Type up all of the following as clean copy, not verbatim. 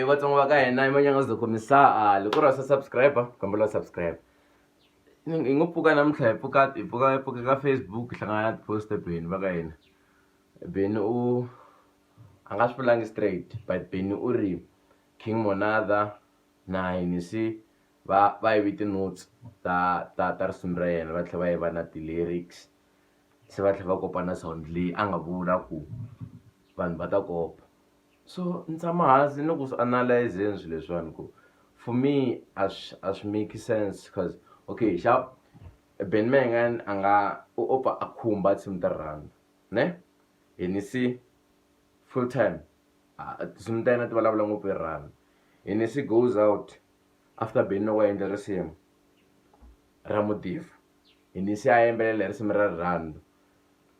vatsongo va ka hina imanyanga zidokomisa loko ri sa subscriber kombela subscribe i ngo pfuka namuntlha hi pfuka ka Facebook hlangana na post Beni va ka hina Beni a nga swi vulangi straight but Beni u ri King Monada na Hennessy va yivi ti-notes ta risimu ra yena va tlhela va yiva na ti-lyrics se va tlhela va kopa na sound leyi a nga vula ku vanhu va ta kopa so ni tshama hansi ni ku swi analyze swilo leswiwani ku for me a swi make sense cause okay sharp Ben Mengan a nga opa a khumba team ta rhanda ne Hennessy full time team ta yena ti vulavula ngopfu hi rhanda Hennessy goes out after Ben no endla risimu ra Modifa Hennessy a yimbelela risimu ra rhanda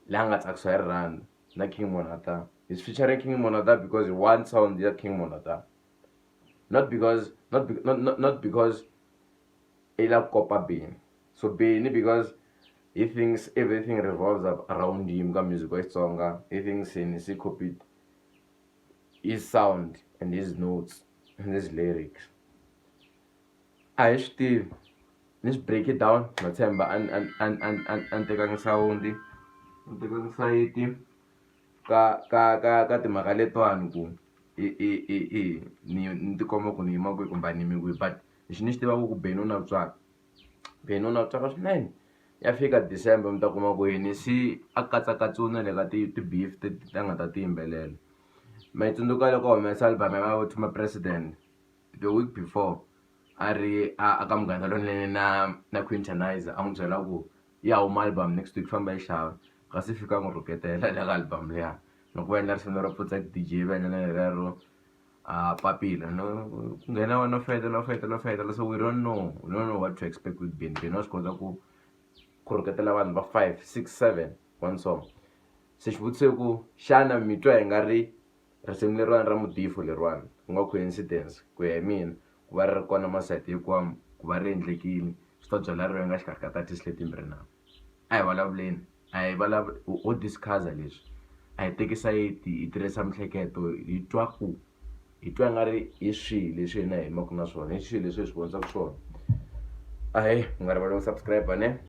la nga tsakisiwa hi rhanda na King Monada is featuring King Monada because one sound ya King Monada not because ila kopa Beni so Beni because he thinks everything revolves around him ka music wa Xitsonga he thinks Hennessy copied his sound and his notes and his lyrics I still let's break it down Mathemba and teka sound teka society ka timhaka letiwani ku ni ti komba ku ni yima kwihi kumbe ni yimi kwihi but lexi ni xi tivaka ku Beni u na vutswaka swinene ya fika December mi ta kuma ku Hennessy a katsakatsiwe na le ka ti-beef ti nga ta ti yimbelela ma yi tsundzuka loko humesa album ya vo Thuma President the week before a ri a ka Munghana Lonene na Quintanizer a n'wi byela ku ya huma album next week famba yi xava kasi fika n'wi rhuketela le ka album liya loko va endla risimu ro pfutsa DJ va endla na lero papila no ku nghena no fetela so we don't know what to expect with Beni wa swi kota ku rhuketela vanhu va 5 6 7 one song se xivutiso ku xana mi twa hi nga ri risimu leriwani ra Modifa leriwani ku nga coincidence ku ya hi mina ku va ri kona masayiti hinkwawo ku va ri endlekile swi ta byala rivenga xikarhi ka tatisi leti mbirhi na a hi vulavuleni a hi ho discuss leswi a hi teki sayiti hi tirhisa mihleketo hi twa nga ri hi swihi leswi hina hi yimaku na swona hi swihi leswi hi swi vonaka swona a hi nga rivali ku subscribe ne